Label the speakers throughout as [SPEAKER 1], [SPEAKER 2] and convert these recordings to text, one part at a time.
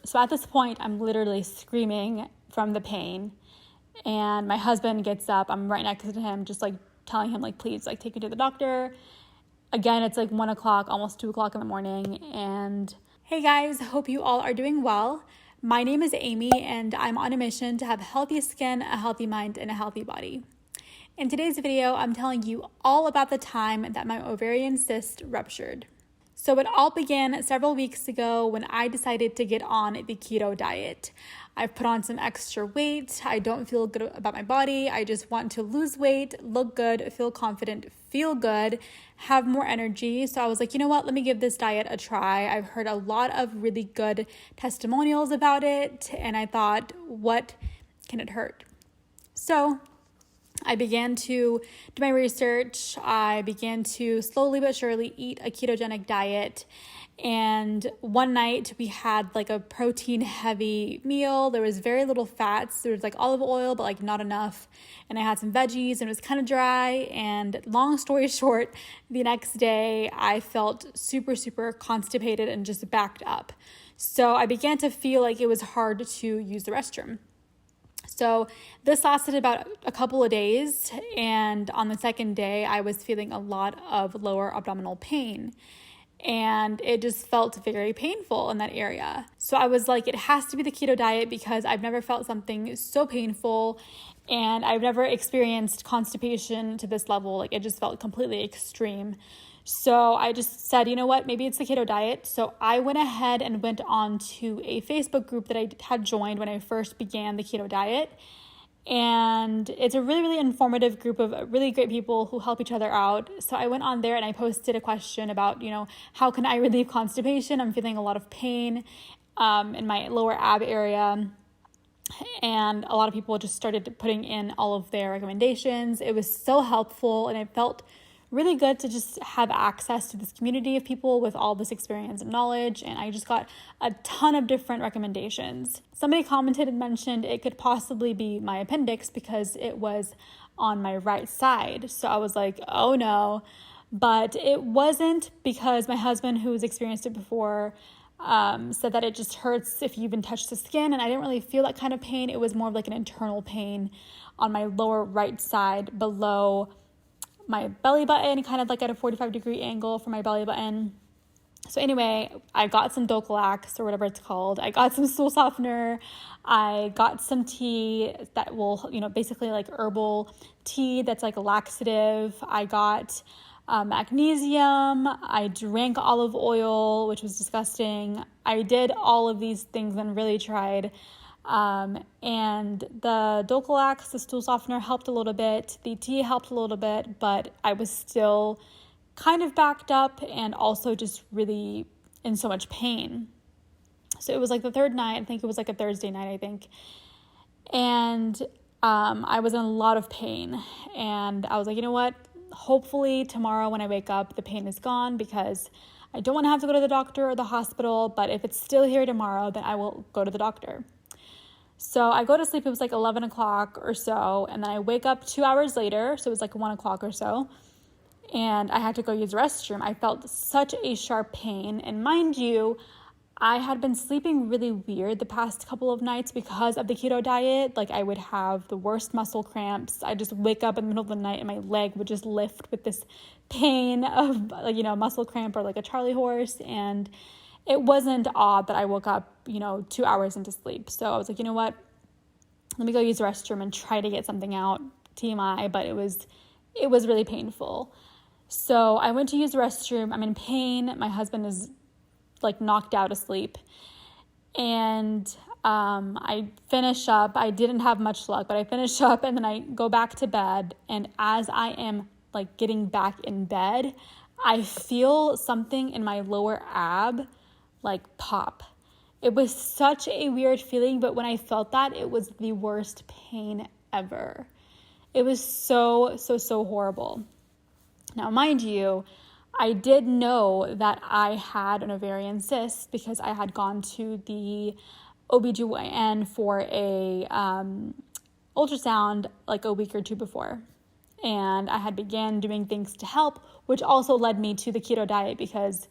[SPEAKER 1] So at this point, I'm literally screaming from the pain, and my husband gets up. I'm right next to him, just like telling him, like, please, like, take me to the doctor. Again, it's like 1 o'clock, almost 2 o'clock in the morning. And hey guys, hope you all are doing well. My name is Amy, and I'm on a mission to have healthy skin, a healthy mind, and a healthy body. In today's video, I'm telling you all about the time that my ovarian cyst ruptured. So it all began several weeks ago when I decided to get on the keto diet. I've put on some extra weight. I don't feel good about my body. I just want to lose weight, look good, feel confident, feel good, have more energy. So I was like, you know what? Let me give this diet a try. I've heard a lot of really good testimonials about it, and I thought, what can it hurt? So I began to do my research. I began to slowly but surely eat a ketogenic diet. And one night we had like a protein heavy meal. There was very little fats. There was like olive oil, but like not enough. And I had some veggies and it was kind of dry. And long story short, the next day I felt super, super constipated and just backed up. So I began to feel like it was hard to use the restroom. So this lasted about a couple of days, and on the second day, I was feeling a lot of lower abdominal pain, and it just felt very painful in that area. So I was like, it has to be the keto diet because I've never felt something so painful, and I've never experienced constipation to this level. Like, it just felt completely extreme. So I just said, you know what, maybe it's the keto diet. So I went ahead and went on to a Facebook group that I had joined when I first began the keto diet. And it's a really, really informative group of really great people who help each other out. So I went on there and I posted a question about, how can I relieve constipation? I'm feeling a lot of pain in my lower ab area. And a lot of people just started putting in all of their recommendations. It was so helpful, and it felt really good to just have access to this community of people with all this experience and knowledge. And I just got a ton of different recommendations. Somebody commented and mentioned it could possibly be my appendix because it was on my right side. So I was like, oh no. But it wasn't, because my husband, who's experienced it before, said that it just hurts if you even touch the skin. And I didn't really feel that kind of pain. It was more of like an internal pain on my lower right side below my belly button, kind of like at a 45-degree angle from my belly button. So anyway, I got some Dulcolax or whatever it's called. I got some stool softener. I got some tea that will, basically like herbal tea that's like a laxative. I got magnesium. I drank olive oil, which was disgusting. I did all of these things and really tried. And the Dulcolax, the stool softener, helped a little bit. The tea helped a little bit, but I was still kind of backed up and also just really in so much pain. So it was like the third night. I think it was like a Thursday night, I think. And I was in a lot of pain, and I was like, you know what? Hopefully tomorrow when I wake up, the pain is gone, because I don't want to have to go to the doctor or the hospital. But if it's still here tomorrow, then I will go to the doctor. So I go to sleep, it was like 11 o'clock or so, and then I wake up 2 hours later, so it was like 1 o'clock or so, and I had to go use the restroom. I felt such a sharp pain, and mind you, I had been sleeping really weird the past couple of nights because of the keto diet. Like, I would have the worst muscle cramps. I just wake up in the middle of the night and my leg would just lift with this pain of, muscle cramp or like a Charlie horse, and it wasn't odd that I woke up, 2 hours into sleep. So I was like, you know what? Let me go use the restroom and try to get something out. TMI, but it was really painful. So I went to use the restroom. I'm in pain. My husband is like knocked out asleep. And I finish up. I didn't have much luck, but I finish up and then I go back to bed. And as I am like getting back in bed, I feel something in my lower ab like pop. It was such a weird feeling, but when I felt that, it was the worst pain ever. It was so horrible. Now, mind you, I did know that I had an ovarian cyst because I had gone to the OBGYN for a ultrasound like a week or two before. And I had began doing things to help, which also led me to the keto diet because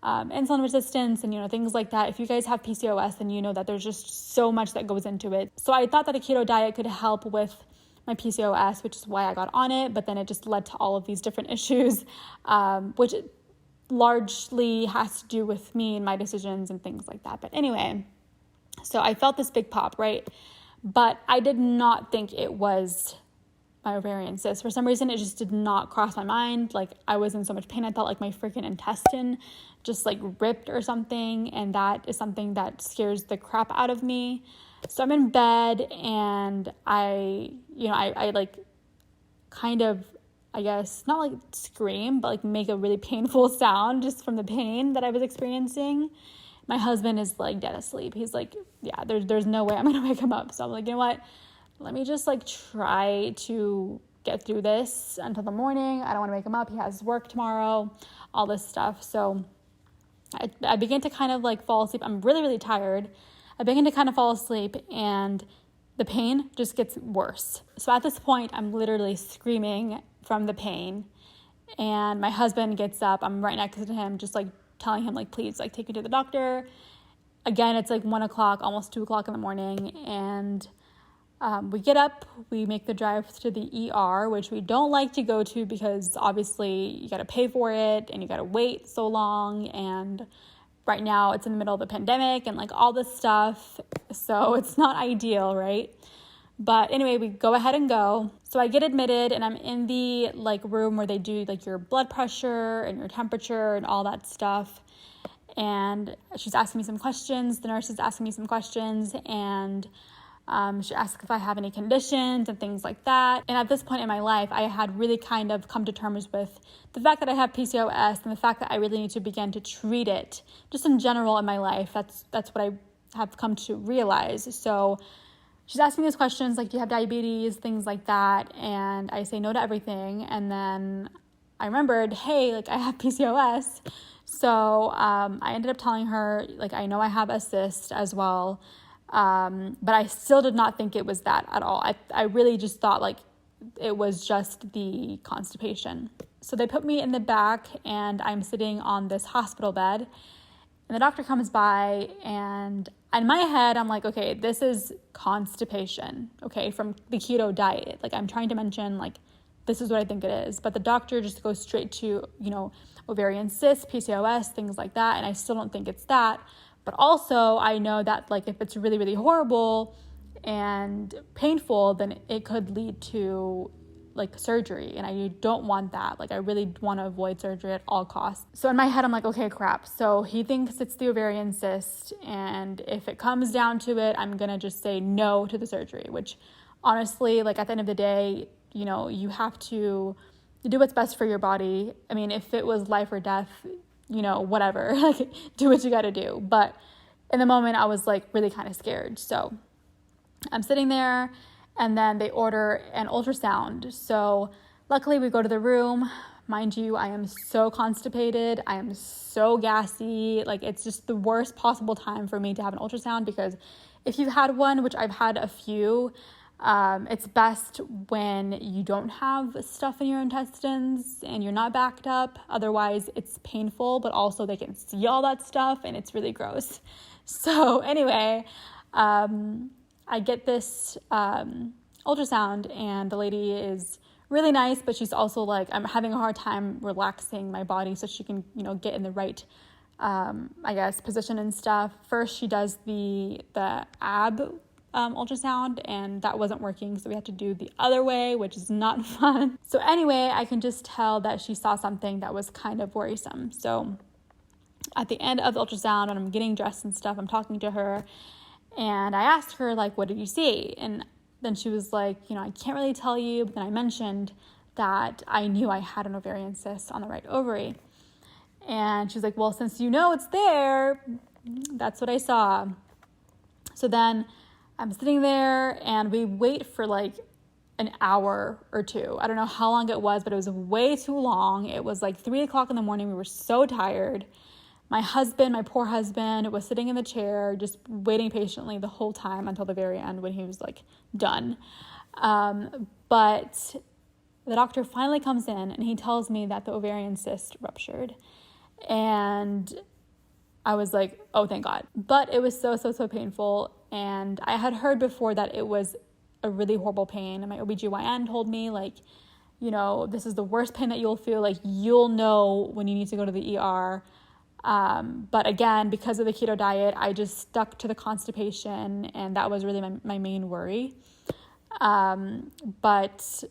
[SPEAKER 1] insulin resistance and, things like that. If you guys have PCOS, then you know that there's just so much that goes into it. So I thought that a keto diet could help with my PCOS, which is why I got on it. But then it just led to all of these different issues, which largely has to do with me and my decisions and things like that. But anyway, so I felt this big pop, right? But I did not think it was my ovarian cyst. For some reason, it just did not cross my mind. Like, I was in so much pain. I thought like my freaking intestine just like ripped or something. And that is something that scares the crap out of me. So I'm in bed and I like kind of, I guess, not like scream, but like make a really painful sound just from the pain that I was experiencing. My husband is like dead asleep. He's like, yeah, there's no way I'm going to wake him up. So I'm like, you know what? Let me just like try to get through this until the morning. I don't want to wake him up. He has work tomorrow, all this stuff. So I began to kind of like fall asleep. I'm really, really tired. I begin to kind of fall asleep and the pain just gets worse. So at this point, I'm literally screaming from the pain and my husband gets up. I'm right next to him, just like telling him like, please like take me to the doctor. Again, it's like 1 o'clock, almost 2 o'clock in the morning. And we get up, we make the drive to the ER, which we don't like to go to because obviously you got to pay for it and you got to wait so long. And right now it's in the middle of the pandemic and like all this stuff. So it's not ideal, right? But anyway, we go ahead and go. So I get admitted and I'm in the like room where they do like your blood pressure and your temperature and all that stuff. And she's asking me some questions. The nurse is asking me some questions and she asked if I have any conditions and things like that. And at this point in my life, I had really kind of come to terms with the fact that I have PCOS and the fact that I really need to begin to treat it just in general in my life. That's what I have come to realize. So she's asking me these questions like, do you have diabetes, things like that? And I say no to everything. And then I remembered, hey, like I have PCOS. So I ended up telling her, like, I know I have a cyst as well. But I still did not think it was that at all. I really just thought like it was just the constipation. So they put me in the back and I'm sitting on this hospital bed and the doctor comes by and in my head, I'm like, okay, this is constipation, okay, from the keto diet. Like I'm trying to mention like, this is what I think it is. But the doctor just goes straight to, ovarian cysts, PCOS, things like that. And I still don't think it's that. But also I know that like if it's really, really horrible and painful, then it could lead to like surgery. And I don't want that. Like I really want to avoid surgery at all costs. So in my head, I'm like, okay, crap. So he thinks it's the ovarian cyst. And if it comes down to it, I'm going to just say no to the surgery, which honestly, like at the end of the day, you have to do what's best for your body. I mean, if it was life or death, whatever, like do what you got to do. But in the moment I was like really kind of scared. So I'm sitting there and then they order an ultrasound. So luckily we go to the room. Mind you, I am so constipated. I am so gassy. Like it's just the worst possible time for me to have an ultrasound because if you've had one, which I've had a few, it's best when you don't have stuff in your intestines and you're not backed up. Otherwise, it's painful, but also they can see all that stuff and it's really gross. So anyway, I get this ultrasound and the lady is really nice, but she's also like, I'm having a hard time relaxing my body so she can, get in the right, position and stuff. First, she does the ab ultrasound and that wasn't working, so we had to do the other way, which is not fun. So anyway, I can just tell that she saw something that was kind of worrisome. So at the end of the ultrasound, when I'm getting dressed and stuff, I'm talking to her and I asked her like, what did you see? And then she was like, I can't really tell you, but then I mentioned that I knew I had an ovarian cyst on the right ovary. And she's like, well, since it's there, that's what I saw. So then I'm sitting there and we wait for like an hour or two. I don't know how long it was, but it was way too long. It was like 3 o'clock in the morning. We were so tired. My poor husband, was sitting in the chair, just waiting patiently the whole time until the very end when he was like done. But the doctor finally comes in and he tells me that the ovarian cyst ruptured. And I was like, oh, thank God. But it was so painful. And I had heard before that it was a really horrible pain. And my OBGYN told me, like, you know, this is the worst pain that you'll feel. Like, you'll know when you need to go to the ER. But again, because of the keto diet, I just stuck to the constipation. And that was really my main worry. But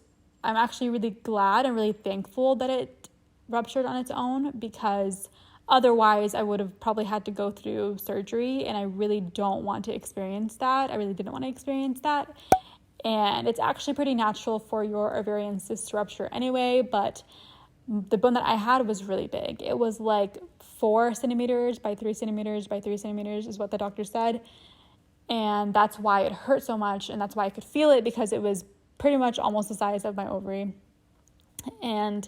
[SPEAKER 1] I'm actually really glad and really thankful that it ruptured on its own, because otherwise I would have probably had to go through surgery, and I really don't want to experience that. I really didn't want to experience that. And it's actually pretty natural for your ovarian cyst to rupture anyway, but the bone that I had was really big. It was like 4 centimeters by 3 centimeters by 3 centimeters is what the doctor said. And that's why it hurt so much, and that's why I could feel it, because it was pretty much almost the size of my ovary. And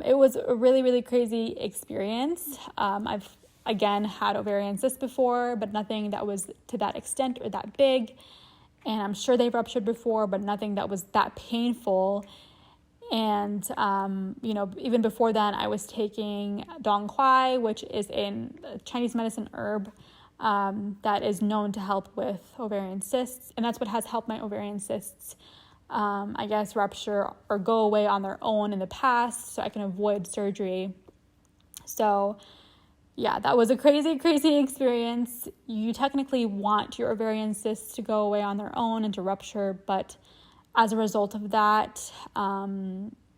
[SPEAKER 1] it was a really crazy experience. I've, again, had ovarian cysts before, but nothing that was to that extent or that big. And I'm sure they've ruptured before, but nothing that was that painful. And, you know, even before then, I was taking dong quai, which is a Chinese medicine herb that is known to help with ovarian cysts. And that's what has helped my ovarian cysts, I guess, rupture or go away on their own in the past, so I can avoid surgery. So yeah, that was a crazy experience. You technically want your ovarian cysts to go away on their own and to rupture, but as a result of that,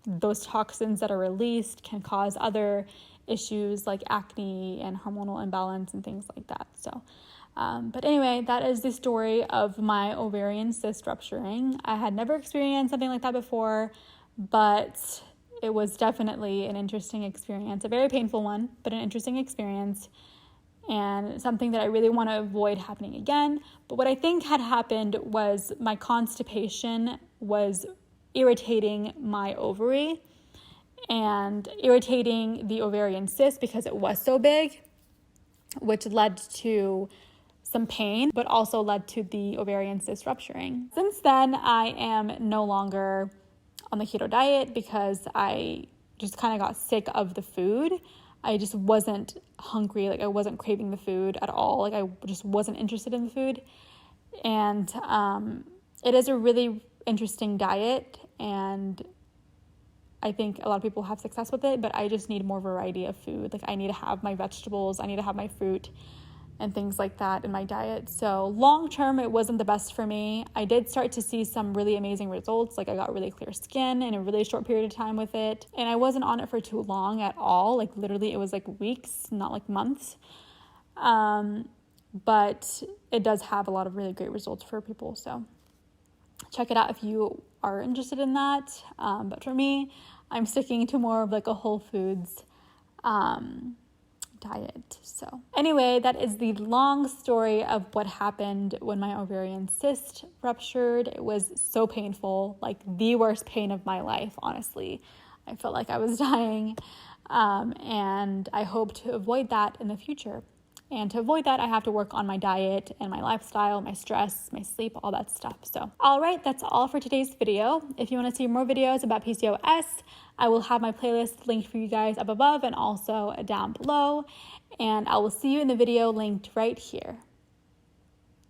[SPEAKER 1] those toxins that are released can cause other issues like acne and hormonal imbalance and things like that. So but anyway, that is the story of my ovarian cyst rupturing. I had never experienced something like that before, but it was definitely an interesting experience, a very painful one, but an interesting experience, and something that I really want to avoid happening again. But what I think had happened was my constipation was irritating my ovary and irritating the ovarian cyst because it was so big, which led to some pain, but also led to the ovarian cyst rupturing. Since then, I am no longer on the keto diet because I just kind of got sick of the food. I just wasn't hungry. Like, I wasn't craving the food at all. Like, I just wasn't interested in the food. And it is a really interesting diet, and I think a lot of people have success with it, but I just need more variety of food. Like, I need to have my vegetables, I need to have my fruit and things like that in my diet. So long term, it wasn't the best for me. I did start to see some really amazing results. Like, I got really clear skin in a really short period of time with it. And I wasn't on it for too long at all. Like, literally, it was like weeks, not like months. But it does have a lot of really great results for people. So check it out if you are interested in that. But for me, I'm sticking to more of like a whole foods diet. So anyway, that is the long story of what happened when my ovarian cyst ruptured. It was so painful, like the worst pain of my life, honestly. I felt like I was dying, and I hope to avoid that in the future. And to avoid that, I have to work on my diet and my lifestyle, my stress, my sleep, all that stuff. So, all right, that's all for today's video. If you want to see more videos about PCOS, I will have my playlist linked for you guys up above and also down below. And I will see you in the video linked right here.